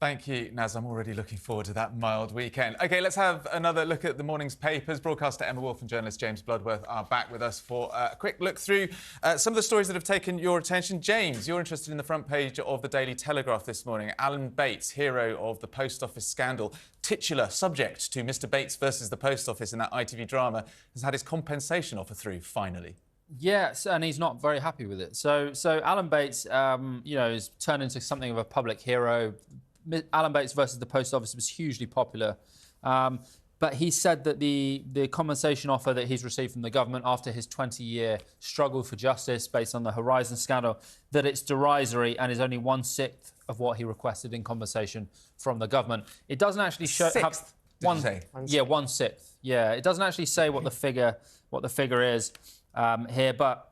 Thank you, Naz. I'm already looking forward to that mild weekend. OK, let's have another look at the morning's papers. Broadcaster Emma Wolfe and journalist James Bloodworth are back with us for a quick look through some of the stories that have taken your attention. James, you're interested in the front page of the Daily Telegraph this morning. Alan Bates, hero of the post office scandal, titular subject to Mr Bates versus the post office in that ITV drama, has had his compensation offer through, finally. Yes, and he's not very happy with it. So Alan Bates, is turned into something of a public hero. Alan Bates versus the post office was hugely popular. But he said that the compensation offer that he's received from the government after his 20-year struggle for justice based on the Horizon scandal, that it's derisory and is only 1/6 of what he requested in compensation from the government. It doesn't actually show... Sixth, did you say? Yeah, 1/6. Yeah, it doesn't actually say what the figure is here, but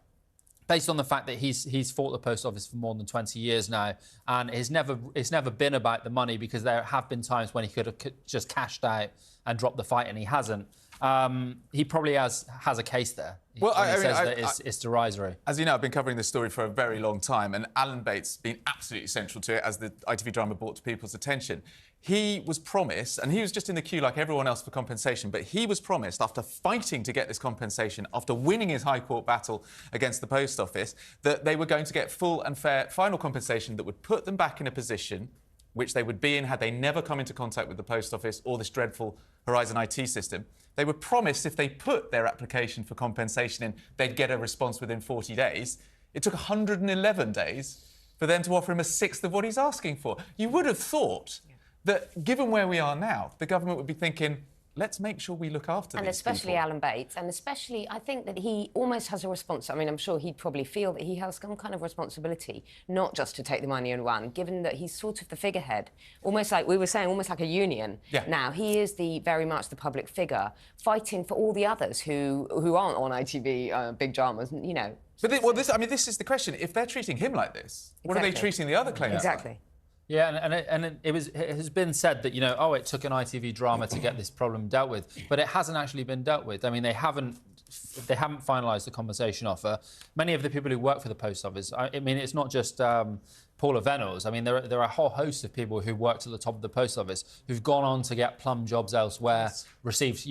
based on the fact that he's fought the post office for more than 20 years now, and it's never been about the money, because there have been times when he could have just cashed out and dropped the fight, and he hasn't. He probably has a case there. Well, he says that it's derisory. As you know, I've been covering this story for a very long time, and Alan Bates been absolutely central to it as the ITV drama brought to people's attention. He was promised, and he was just in the queue like everyone else for compensation, but he was promised, after fighting to get this compensation, after winning his High Court battle against the Post Office, that they were going to get full and fair final compensation that would put them back in a position which they would be in had they never come into contact with the Post Office or this dreadful Horizon IT system. They were promised if they put their application for compensation in, they'd get a response within 40 days. It took 111 days for them to offer him 1/6 of what he's asking for. You would have thought that, given where we are now, the government would be thinking, let's make sure we look after these people. And especially Alan Bates, and especially, I think that he almost has a response. I mean, I'm sure he'd probably feel that he has some kind of responsibility, not just to take the money and run, given that he's sort of the figurehead, almost like we were saying, almost like a union. Yeah. Now, he is very much the public figure, fighting for all the others who aren't on ITV big dramas, you know. But this is the question. If they're treating him like this, what are they treating the other claimants like? Exactly. Yeah, and it has been said that, it took an ITV drama to get this problem dealt with, but it hasn't actually been dealt with. I mean, they haven't finalised the compensation offer. Many of the people who work for the Post Office, I mean, it's not just Paula Venables. I mean, there are a whole host of people who worked at the top of the Post Office who've gone on to get plum jobs elsewhere, received,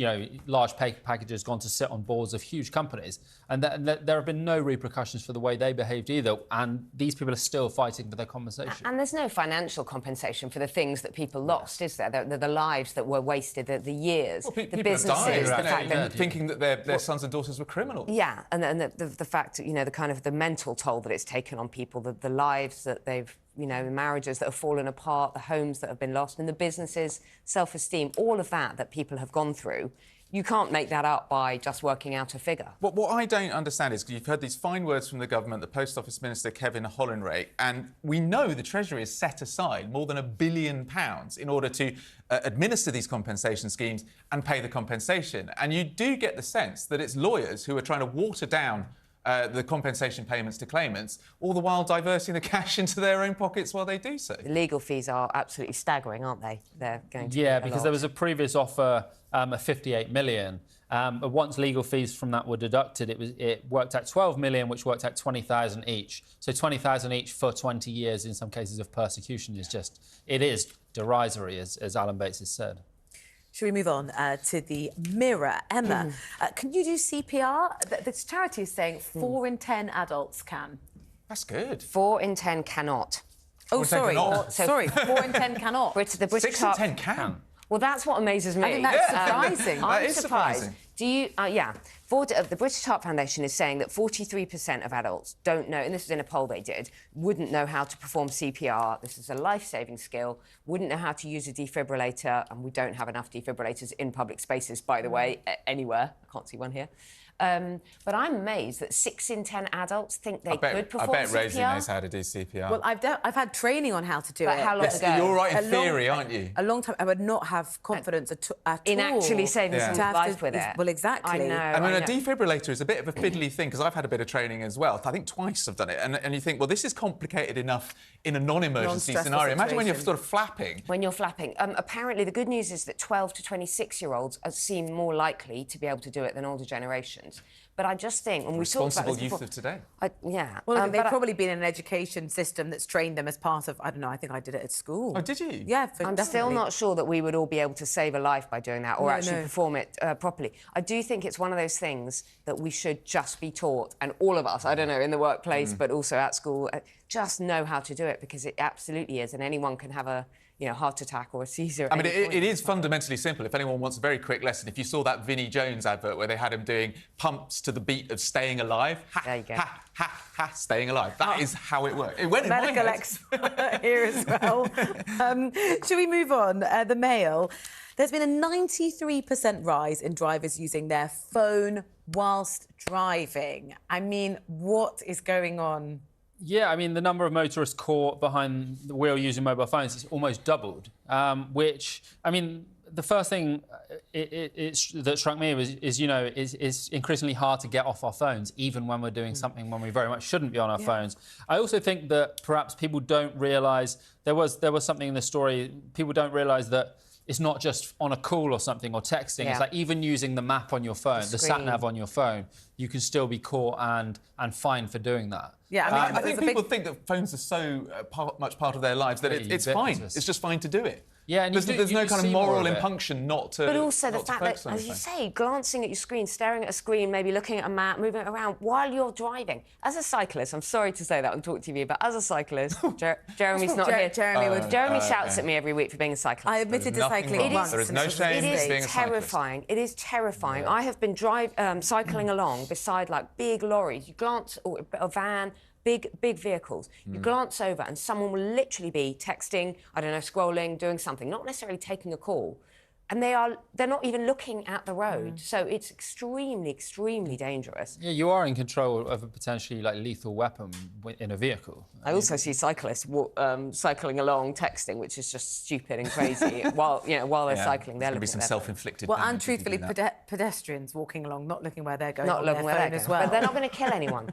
large pay packages, gone to sit on boards of huge companies, and there have been no repercussions for the way they behaved either, and these people are still fighting for their compensation. And there's no financial compensation for the things that people lost, is there? The lives that were wasted, the years, well, the businesses, the fact that thinking that their sons and daughters were criminals. Yeah, and the fact, the kind of the mental toll that it's taken on people, the lives that they've, the marriages that have fallen apart, the homes that have been lost, and the businesses, self-esteem, all of that people have gone through. You can't make that up by just working out a figure. What I don't understand is, you've heard these fine words from the government, the Post Office Minister, Kevin Hollinray, and we know the Treasury has set aside more than £1 billion in order to administer these compensation schemes and pay the compensation. And you do get the sense that it's lawyers who are trying to water down the compensation payments to claimants, all the while diverting the cash into their own pockets while they do so. The legal fees are absolutely staggering, aren't they? They're going to be because there was a previous offer of 58 million. But once legal fees from that were deducted, it worked out 12 million, which worked out 20,000 each. So 20,000 each for 20 years in some cases of persecution is derisory, as Alan Bates has said. Shall we move on to the Mirror? Emma, can you do CPR? This charity is saying 4 in 10 adults can. That's good. 4 in 10 cannot. Oh, sorry. Sorry, 4 in 10 cannot. The British 6 in 10 can. Well, that's what amazes me. I think that's surprising. That is surprising. Do you... the British Heart Foundation is saying that 43% of adults don't know, and this is in a poll they did, wouldn't know how to perform CPR. This is a life-saving skill. Wouldn't know how to use a defibrillator, and we don't have enough defibrillators in public spaces, by the way, anywhere. I can't see one here. But I'm amazed that 6 in 10 adults think they could perform CPR. I bet Rosie knows how to do CPR. Well, I've had training on how to do it. How long ago? You're right in theory, aren't you? A long time. I would not have confidence at all. In actually saving someone's life with it. Well, exactly. I know. I mean, a defibrillator is a bit of a fiddly thing, because I've had a bit of training as well. I think twice I've done it. And you think, well, this is complicated enough in a non-emergency scenario. Imagine when you're sort of flapping. When you're flapping. Apparently, the good news is that 12 to 26-year-olds seem more likely to be able to do it than older generations. But I just think when we talk about Responsible this youth before, of today. yeah. Well, they've but probably been in an education system that's trained them as part of, I don't know, I think I did it at school. Oh, did you? Yeah, I'm still not sure that we would all be able to save a life by doing that or actually perform it properly. I do think it's one of those things that we should just be taught, and all of us, I don't know, in the workplace, but also at school, just know how to do it, because it absolutely is, and anyone can have a heart attack or a seizure. I mean, it is fundamentally simple. If anyone wants a very quick lesson, if you saw that Vinnie Jones advert where they had him doing pumps to the beat of Staying Alive, There you go. Staying Alive. That is how it works. It went in my Medical head. expert here as well. Should we move on? The Mail. There's been a 93% rise in drivers using their phone whilst driving. I mean, what is going on? Yeah, I mean, the number of motorists caught behind the wheel using mobile phones has almost doubled, which, I mean, the first thing that struck me is increasingly hard to get off our phones, even when we're doing something when we very much shouldn't be on our phones. I also think that perhaps people don't realise, there was something in the story, people don't realise that it's not just on a call or something or texting. Yeah. It's like even using the map on your phone, the sat nav on your phone, you can still be caught and fined for doing that. Yeah, I mean, I think people think that phones are so much part of their lives that it's fine. It's just fine to do it. Yeah, and there's no kind of moral impunction not to. But also the not to fact that, focus on as the you phone. say, glancing at your screen, staring at a screen, maybe looking at a map, moving it around while you're driving. As a cyclist, I'm sorry to say that on TalkTV, but as a cyclist, Jeremy's not here. Jeremy shouts at me every week for being a cyclist. I admitted to nothing cycling wrong. once. There is no shame in being a cyclist. Terrifying. It is terrifying. I have been cycling along beside like big lorries. You glance, or a van. Big vehicles. You glance over and someone will literally be texting, I don't know, scrolling, doing something, not necessarily taking a call. And they're not even looking at the road. So it's extremely dangerous. Yeah, you are in control of a potentially lethal weapon in a vehicle. I also see cyclists cycling along, texting, which is just stupid and crazy. while they're cycling, they're looking be some at their self-inflicted. Well, and damage if you do truthfully, that. pedestrians walking along, not looking where they're going, not on looking their where phone they're as going. well. But they're not going to kill anyone.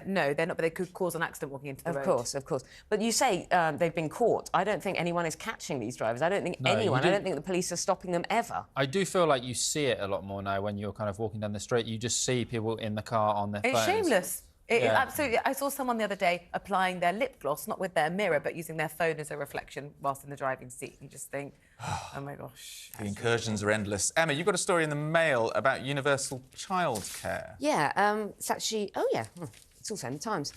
No, they're not, but they could cause an accident walking into the road. Of course. But you say they've been caught. I don't think anyone is catching these drivers. I don't think anyone. I don't think the police are stopping them ever. I do feel like you see it a lot more now when you're kind of walking down the street. You just see people in the car on their phones. It's shameless. It is Yeah. absolutely. I saw someone the other day applying their lip gloss, not with their mirror, but using their phone as a reflection whilst in the driving seat. You just think, oh my gosh. The incursions are endless. Emma, you've got a story in the Mail about universal childcare. Yeah, it's actually... Oh, yeah. It's also in the Times.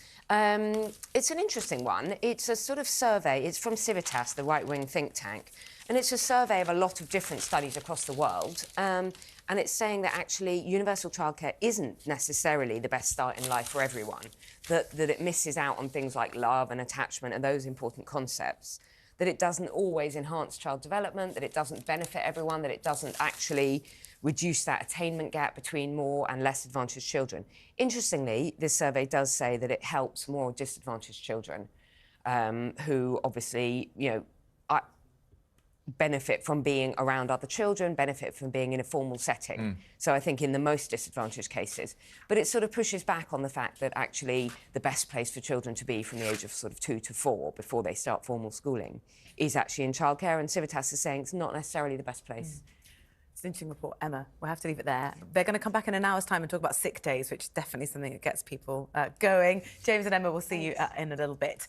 It's an interesting one. It's a sort of survey. It's from Civitas, the right-wing think tank. And it's a survey of a lot of different studies across the world. And it's saying that actually universal childcare isn't necessarily the best start in life for everyone, that it misses out on things like love and attachment and those important concepts, that it doesn't always enhance child development, that it doesn't benefit everyone, that it doesn't actually reduce that attainment gap between more and less advantaged children. Interestingly, this survey does say that it helps more disadvantaged children who obviously, benefit from being around other children, benefit from being in a formal setting. So I think in the most disadvantaged cases. But it sort of pushes back on the fact that actually the best place for children to be from the age of sort of 2 to 4 before they start formal schooling is actually in childcare. And Civitas is saying it's not necessarily the best place. It's an interesting report, Emma. We'll have to leave it there. They're going to come back in an hour's time and talk about sick days, which is definitely something that gets people going. James and Emma, we'll see you in a little bit.